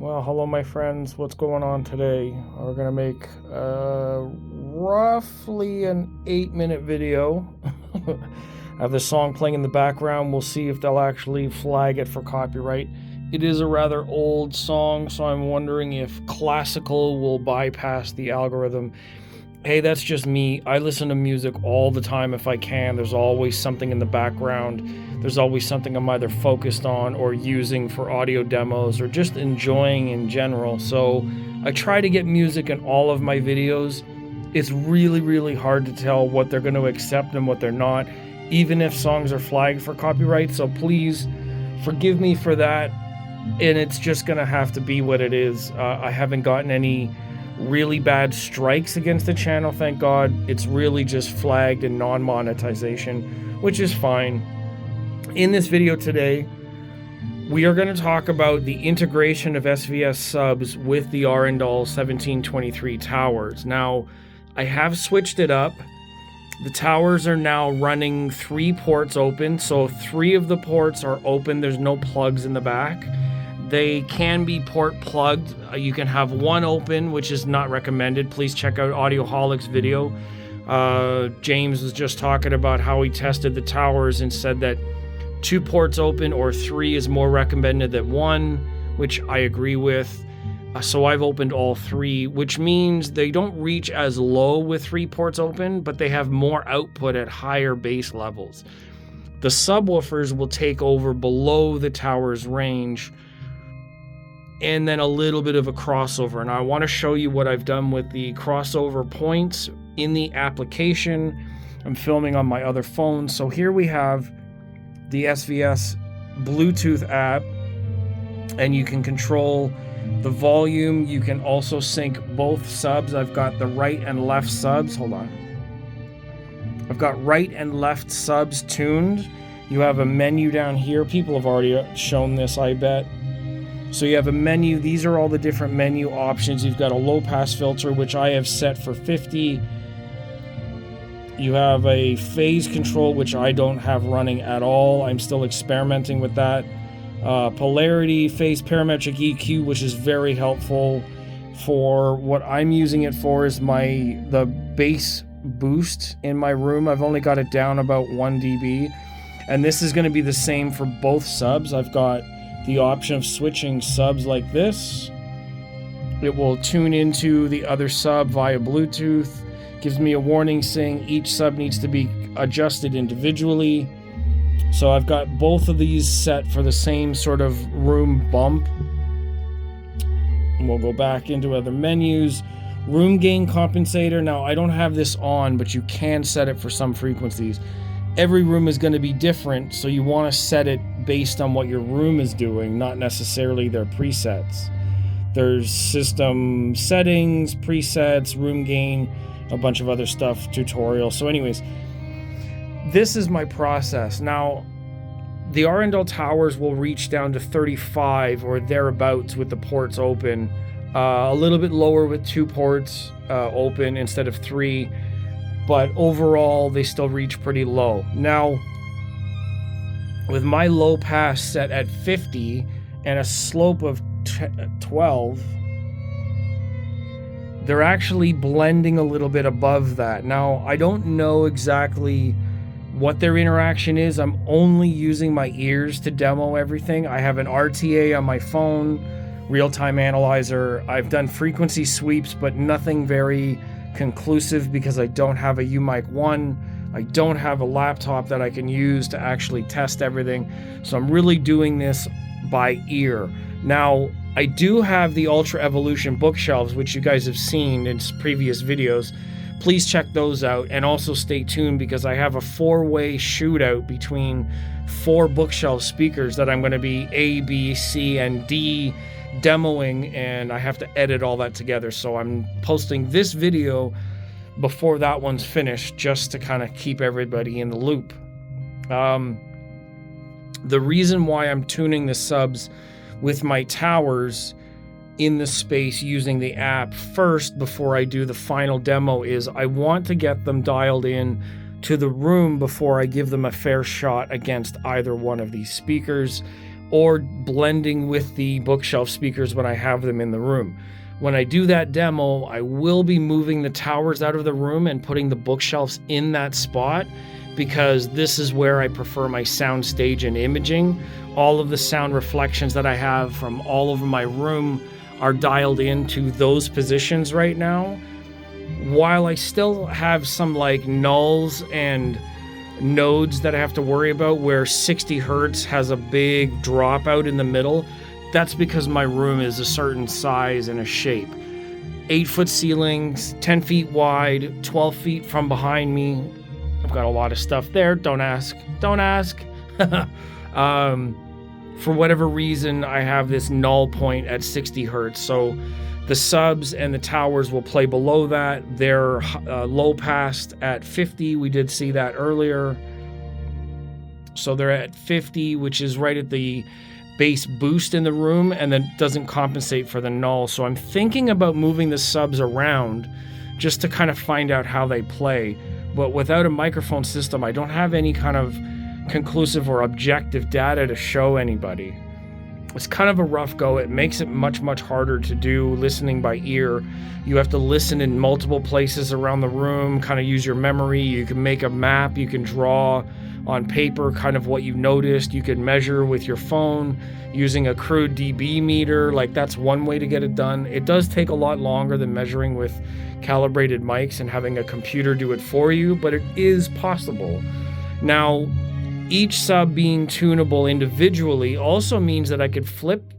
Well, hello my friends, what's going on today? We're gonna make roughly an 8-minute video. I have this song playing in the background. We'll see if they'll actually flag it for copyright. It is a rather old song, so I'm wondering if classical will bypass the algorithm. Hey, that's just me. I listen to music all the time if I can. There's always something in the background. There's always something I'm either focused on or using for audio demos or just enjoying in general. So I try to get music in all of my videos. It's really hard to tell what they're going to accept and what they're not, even if songs are flagged for copyright. So please forgive me for that. And it's just going to have to be what it is. I haven't gotten any really bad strikes against the channel, thank God. It's really just flagged and non-monetization, which is fine. In this video today, we are going to talk about the integration of SVS subs with the Arendal 1723 towers. Now, I have switched it up. The towers are now running 3 ports open, so 3 of the ports are open. There's no plugs in the back. They can be port plugged. You can have 1 open, which is not recommended. Please check out Audioholic's video. James was just talking about how he tested the towers and said that 2 ports open or 3 is more recommended than 1, which I agree with. So I've opened all 3, which means they don't reach as low with 3 ports open, but they have more output at higher bass levels. The subwoofers will take over below the tower's range, and then a little bit of a crossover. And I want to show you what I've done with the crossover points in the application. I'm filming on my other phone. So here we have the SVS Bluetooth app, and you can control the volume. You can also sync both subs. I've got the right and left subs. Hold on. I've got right and left subs tuned. You have a menu down here. People have already shown this, I bet. So you have a menu. These are all the different menu options. You've got a low pass filter, which I have set for 50. You have a phase control, which I don't have running at all. I'm still experimenting with that. Polarity, phase parametric EQ, which is very helpful for what I'm using it for, is the bass boost in my room. I've only got it down about 1 dB. And this is going to be the same for both subs. I've got the option of switching subs like this. It will tune into the other sub via Bluetooth. Gives me a warning saying each sub needs to be adjusted individually. So I've got both of these set for the same sort of room bump. And we'll go back into other menus. Room gain compensator. Now I don't have this on, but you can set it for some frequencies. Every room is going to be different, so you want to set it based on what your room is doing, not necessarily their presets. There's system settings, presets, room gain, a bunch of other stuff, tutorial. So anyways, this is my process. Now, the Arendal towers will reach down to 35 or thereabouts with the ports open, a little bit lower with 2 ports open instead of 3. But overall, they still reach pretty low. Now, with my low pass set at 50 and a slope of 12, they're actually blending a little bit above that. Now, I don't know exactly what their interaction is. I'm only using my ears to demo everything. I have an RTA on my phone, real-time analyzer. I've done frequency sweeps, but nothing very conclusive because I don't have a UMic 1. I don't have a laptop that I can use to actually test everything. So I'm really doing this by ear. Now, I do have the Ultra Evolution bookshelves, which you guys have seen in previous videos. Please check those out, and also stay tuned because I have a 4-way shootout between 4 bookshelf speakers that I'm going to be A, B, C, and D demoing, and I have to edit all that together. So I'm posting this video before that one's finished, just to kind of keep everybody in the loop. The reason why I'm tuning the subs with my towers in the space using the app first before I do the final demo is I want to get them dialed in to the room before I give them a fair shot against either one of these speakers. or blending with the bookshelf speakers when I have them in the room. When I do that demo, I will be moving the towers out of the room and putting the bookshelves in that spot, because this is where I prefer my sound stage and imaging. All of the sound reflections that I have from all over my room are dialed into those positions right now. While I still have some like nulls and nodes that I have to worry about where 60 hertz has a big dropout in the middle, that's because my room is a certain size and a shape. 8-foot ceilings, 10 feet wide, 12 feet from behind me. I've got a lot of stuff there. Don't ask. For whatever reason, I have this null point at 60 hertz. So the subs and the towers will play below that. They're low passed at 50. We did see that earlier. So they're at 50, which is right at the bass boost in the room, and then doesn't compensate for the null. So I'm thinking about moving the subs around just to kind of find out how they play. But without a microphone system, I don't have any kind of conclusive or objective data to show anybody. It's kind of a rough go. It makes it much, much harder to do listening by ear. You have to listen in multiple places around the room, kind of use your memory. You can make a map, you can draw on paper kind of what you've noticed. You can measure with your phone using a crude dB meter. Like, that's one way to get it done. It does take a lot longer than measuring with calibrated mics and having a computer do it for you, but it is possible. Now, each sub being tunable individually also means that I could flip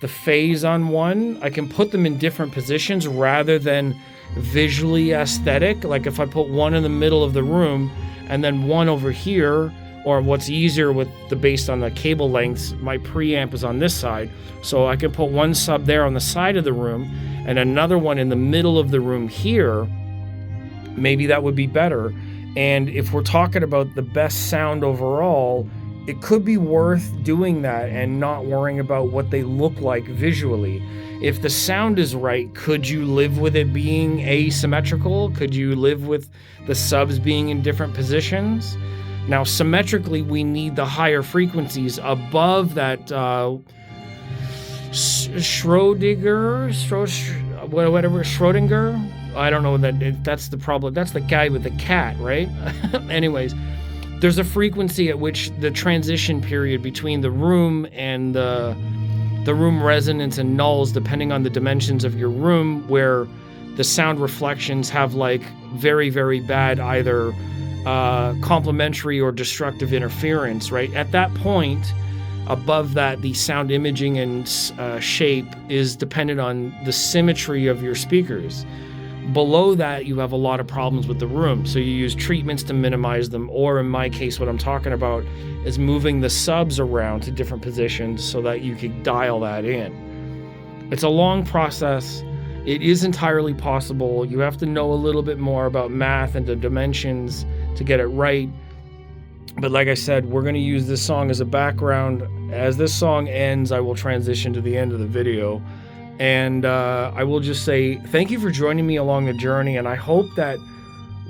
the phase on one. I can put them in different positions rather than visually aesthetic. Like if I put one in the middle of the room and then one over here, or what's easier with the based on the cable lengths, my preamp is on this side. So I can put one sub there on the side of the room and another one in the middle of the room here. Maybe that would be better. And if we're talking about the best sound overall, it could be worth doing that and not worrying about what they look like visually. If the sound is right, could you live with it being asymmetrical? Could you live with the subs being in different positions? Now, symmetrically, we need the higher frequencies above that Schrodinger. I don't know that's the problem. That's the guy with the cat, right? Anyways, there's a frequency at which the transition period between the room and the room resonance and nulls, depending on the dimensions of your room, where the sound reflections have like very, very bad either complementary or destructive interference, right? At that point, above that, the sound imaging and shape is dependent on the symmetry of your speakers. Below that, you have a lot of problems with the room. So you use treatments to minimize them, or in my case, what I'm talking about is moving the subs around to different positions so that you can dial that in. It's a long process. It is entirely possible. You have to know a little bit more about math and the dimensions to get it right. But like I said, we're going to use this song as a background. As this song ends, I will transition to the end of the video. And I will just say thank you for joining me along the journey. And I hope that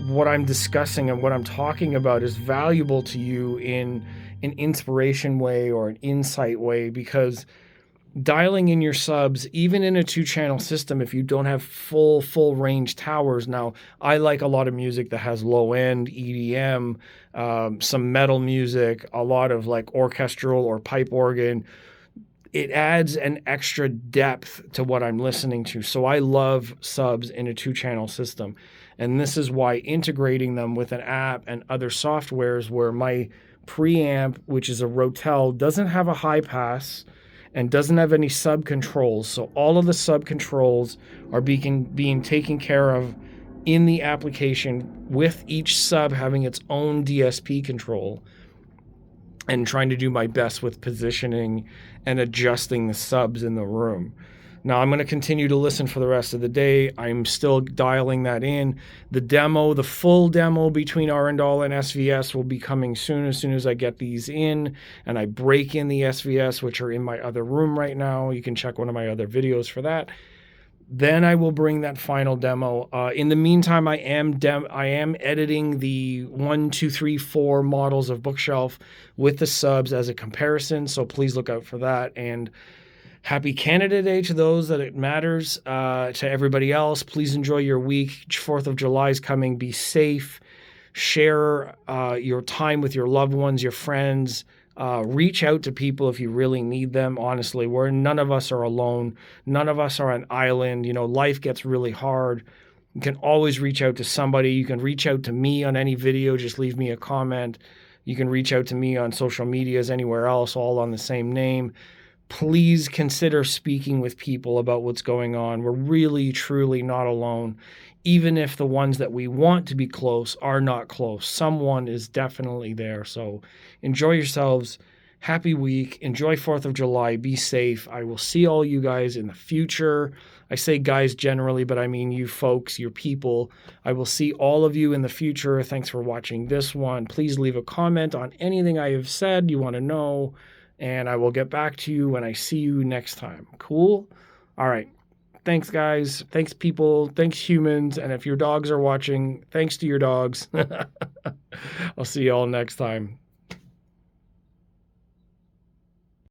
what I'm discussing and what I'm talking about is valuable to you in an inspiration way or an insight way, because dialing in your subs, even in a 2-channel system, if you don't have full range towers. Now, I like a lot of music that has low end EDM, some metal music, a lot of like orchestral or pipe organ. It adds an extra depth to what I'm listening to. So I love subs in a 2-channel system. And this is why integrating them with an app and other softwares, where my preamp, which is a Rotel, doesn't have a high pass and doesn't have any sub controls. So all of the sub controls are being taken care of in the application, with each sub having its own DSP control, and trying to do my best with positioning and adjusting the subs in the room. Now, I'm going to continue to listen for the rest of the day. I'm still dialing that in. The full demo between Arendal and SVS will be coming soon as I get these in and I break in the SVS, which are in my other room right now. You can check one of my other videos for that. Then I will bring that final demo. In the meantime, I am editing the 1, 2, 3, 4 models of Bookshelf with the subs as a comparison. So please look out for that. And happy Canada Day to those that it matters. To everybody else, please enjoy your week. 4th of July is coming. Be safe. Share your time with your loved ones, your friends. Reach out to people if you really need them. Honestly, none of us are alone. None of us are an island. You know, life gets really hard. You can always reach out to somebody. You can reach out to me on any video. Just leave me a comment. You can reach out to me on social medias, anywhere else, all on the same name. Please consider speaking with people about what's going on. We're really, truly not alone. Even if the ones that we want to be close are not close, someone is definitely there. So enjoy yourselves. Happy week. Enjoy 4th of July. Be safe. I will see all you guys in the future. I say guys generally, but I mean you folks, your people. I will see all of you in the future. Thanks for watching this one. Please leave a comment on anything I have said you want to know, and I will get back to you when I see you next time. Cool? All right. Thanks, guys. Thanks, people. Thanks, humans. And if your dogs are watching, thanks to your dogs. I'll see you all next time.